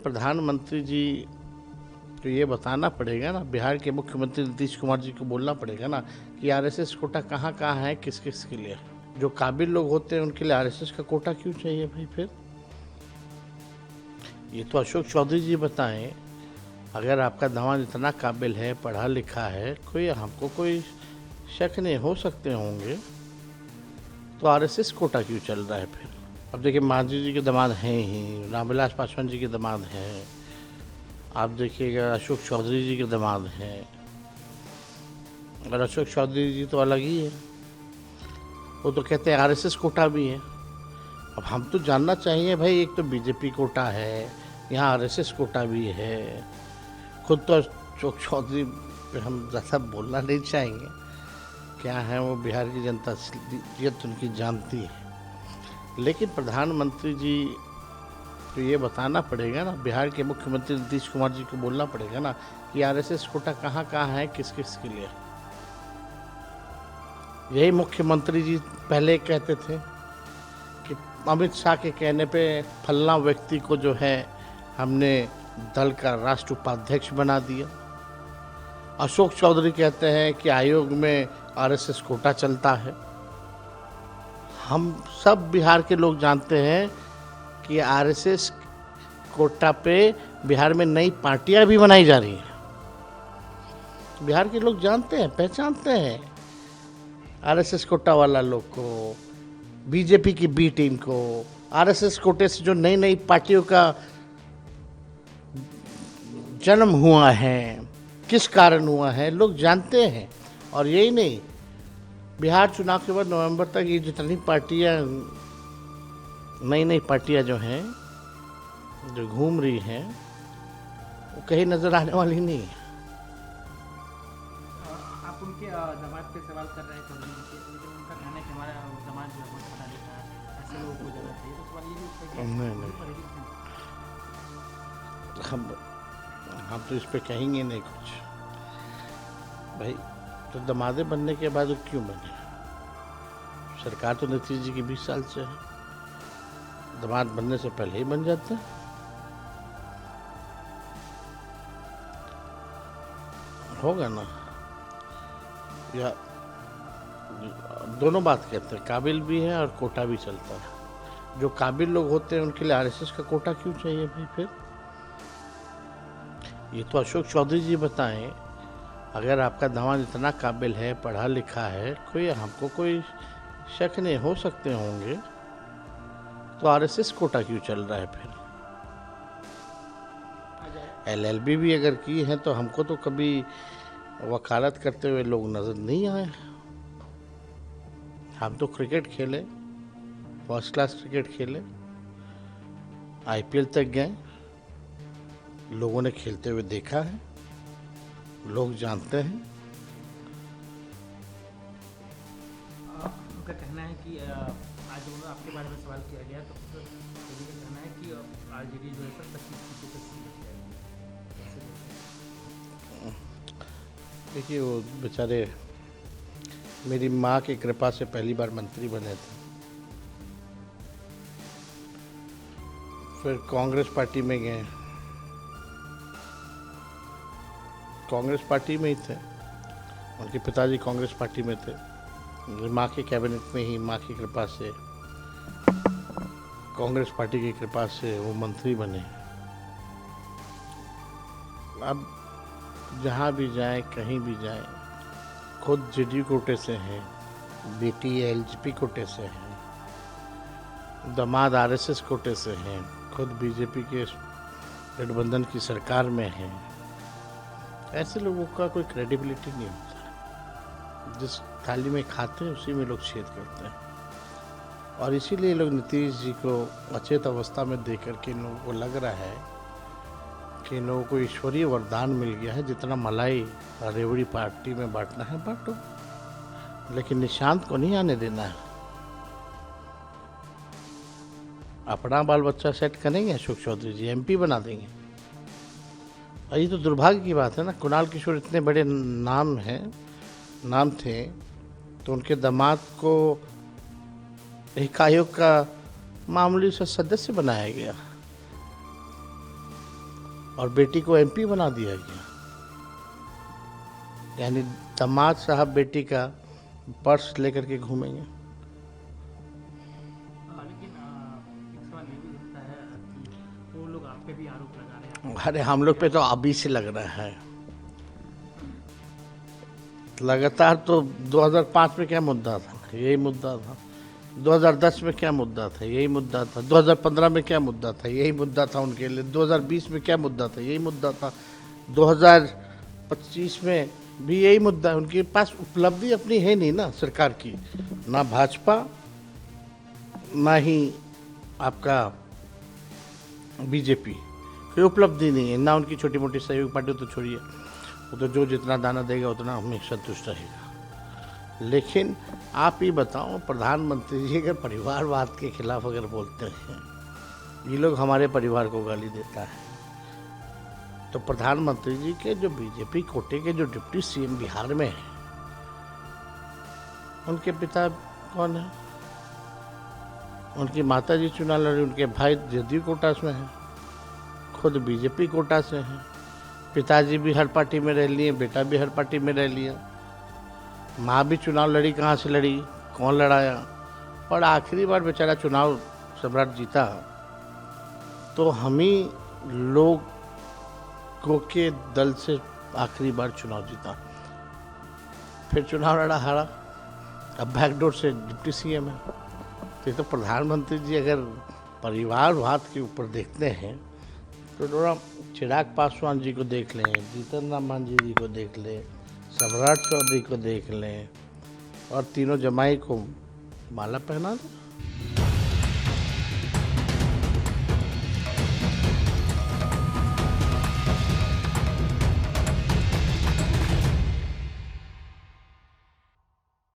प्रधानमंत्री जी को ये बताना पड़ेगा ना, बिहार के मुख्यमंत्री नीतीश कुमार जी को बोलना पड़ेगा ना कि आरएसएस कोटा कहाँ कहाँ है, किस किस के लिए। जो काबिल लोग होते हैं उनके लिए आरएसएस का कोटा क्यों चाहिए भाई? फिर ये तो अशोक चौधरी जी बताएं। अगर आपका दामाद इतना काबिल है, पढ़ा लिखा है, हमको कोई शक नहीं, हो सकते होंगे, तो आरएसएस कोटा क्यों चल रहा है फिर? अब देखिए, मांझी जी के दामाद हैं ही, रामविलास पासवान जी के दामाद हैं, आप देखिएगा अशोक चौधरी जी के दामाद हैं, और अशोक चौधरी जी तो अलग ही है, वो तो कहते हैं आरएसएस कोटा भी है। अब हम तो जानना चाहिए भाई, एक तो बीजेपी कोटा है, यहाँ आरएसएस कोटा भी है। खुद तो अशोक चौधरी पे हम ज़्यादा बोलना नहीं चाहेंगे, क्या है वो बिहार की जनता असलियत उनकी जानती है, लेकिन प्रधानमंत्री जी को ये बताना पड़ेगा ना, बिहार के मुख्यमंत्री नीतीश कुमार जी को बोलना पड़ेगा ना कि आरएसएस कोटा कहाँ कहाँ है, किस किस के लिए। यही मुख्यमंत्री जी पहले कहते थे कि अमित शाह के कहने पे फलना व्यक्ति को जो है हमने दल का राष्ट्र उपाध्यक्ष बना दिया। अशोक चौधरी कहते हैं कि आयोग में आरएसएस कोटा चलता है। हम सब बिहार के लोग जानते हैं कि आरएसएस कोटा पे बिहार में नई पार्टियां भी बनाई जा रही हैं। बिहार के लोग जानते हैं, पहचानते हैं आरएसएस कोटा वाला लोग को, बीजेपी की बी टीम को। आरएसएस कोटे से जो नई नई पार्टियों का जन्म हुआ है, किस कारण हुआ है, लोग जानते हैं। और यही नहीं, बिहार चुनाव के बाद नवंबर तक ये जितनी पार्टियां, नई नई पार्टियां जो हैं, जो घूम रही हैं, वो कहीं नजर आने वाली नहीं है। आप उनके दामाद पे सवाल कर रहे हैं चौधरी जी के, लेकिन उनका कहना है कि हमारा दामाद जो है बहुत पढ़ा लिखा है, ऐसे लोगों को जगह चाहिए। तो सवाल ये भी उठता है कि हम तो इस पे कहेंगे नहीं कुछ भाई। तो दमादे बनने के बाद वो क्यों बने? सरकार तो नीतीश जी की 20 साल से है, दामाद बनने से पहले ही बन जाते हैं। होगा ना, या दोनों बात कहते हैं, काबिल भी है और कोटा भी चलता है। जो काबिल लोग होते हैं उनके लिए आरएसएस का कोटा क्यों चाहिए भाई? फिर ये तो अशोक चौधरी जी बताएं। अगर आपका दामाद इतना काबिल है, पढ़ा लिखा है, हमको कोई शक नहीं, हो सकते होंगे, तो आरएसएस कोटा क्यों चल रहा है फिर? एलएलबी भी अगर की है तो हमको तो कभी वकालत करते हुए लोग नजर नहीं आए। हम तो क्रिकेट खेले, फर्स्ट क्लास क्रिकेट खेले, आईपीएल तक गए, लोगों ने खेलते हुए देखा है, लोग जानते हैं। उनका कहना है कि आज उन्होंने आपके बारे में सवाल किया गया, तो उनका कहना है कि आरजेडी जो है 25 सीटों पर जीत जाएगी। देखिए, वो बेचारे मेरी माँ की कृपा से पहली बार मंत्री बने थे, फिर कांग्रेस पार्टी में गए, कांग्रेस पार्टी में ही थे, उनके पिताजी कांग्रेस पार्टी में थे, माँ के कैबिनेट में ही माँ की कृपा से, कांग्रेस पार्टी की कृपा से वो मंत्री बने। अब जहाँ भी जाए, कहीं भी जाए, खुद जेडीयू कोटे से हैं, बेटी एलजेपी कोटे से है, दामाद आरएसएस कोटे से हैं, खुद बीजेपी के गठबंधन की सरकार में हैं। ऐसे लोगों का कोई क्रेडिबिलिटी नहीं होता। जिस थाली में खाते हैं उसी में लोग छेद करते हैं, और इसीलिए लोग नीतीश जी को अचेत अवस्था में देख करके इन लोगों को लग रहा है कि इन लोगों को ईश्वरीय वरदान मिल गया है, जितना मलाई रेवड़ी पार्टी में बांटना है बांटो, लेकिन निशांत को नहीं आने देना है। अपना बाल बच्चा सेट करेंगे अशोक चौधरी जी, एमपी बना देंगे। और ये तो दुर्भाग्य की बात है ना, कुणाल किशोर इतने बड़े नाम थे, तो उनके दामाद को एक आयोग का मामूली सा सदस्य बनाया गया। और बेटी को एमपी बना दिया गया। यानी दामाद साहब बेटी का पर्स लेकर के घूमेंगे। लेकिन एक सवाल ये भी उठता है कि वो लोग आप पे भी आरोप लगा रहे हैं। अरे हम लोग पे तो अभी से लग रहा है लगातार। तो 2005 में क्या मुद्दा था, यही मुद्दा था। 2010 में क्या मुद्दा था, यही मुद्दा था। 2015 में क्या मुद्दा था, यही मुद्दा था उनके लिए। 2020 में क्या मुद्दा था, यही मुद्दा था। 2025 में भी यही मुद्दा है। उनके पास उपलब्धि अपनी है नहीं ना सरकार की, ना भाजपा ना ही आपका बीजेपी, कोई उपलब्धि नहीं है। ना उनकी छोटी मोटी सहयोगी पार्टी तो छोड़िए, वो तो जो जितना दाना देगा उतना हमें संतुष्ट रहेगा। लेकिन आप ही बताओ, प्रधानमंत्री जी अगर परिवारवाद के खिलाफ अगर बोलते हैं, ये लोग हमारे परिवार को गाली देता है, तो प्रधानमंत्री जी के जो बीजेपी कोटे के जो डिप्टी सीएम बिहार में हैं, उनके पिता कौन है? उनकी माता जी चुनाव लड़ी, उनके भाई जदयू कोटा में हैं, खुद बीजेपी कोटा से हैं। पिताजी भी हर पार्टी में रह लिए, बेटा भी हर पार्टी में रह लिया। माँ भी चुनाव लड़ी, कहाँ से लड़ी, कौन लड़ाया? और आखिरी बार बेचारा चुनाव सम्राट जीता तो हम ही लोगों के दल से आखिरी बार चुनाव जीता, फिर चुनाव लड़ा, हारा, अब बैकडोर से डिप्टी सीएम है। तो ये तो प्रधानमंत्री जी अगर परिवारवाद के ऊपर देखते हैं तो थोड़ा चिराग पासवान जी को देख लें, जीतन राम मांझी जी को देख लें, सम्राट चौधरी को देख लें, और तीनों जमाई को माला पहना दें।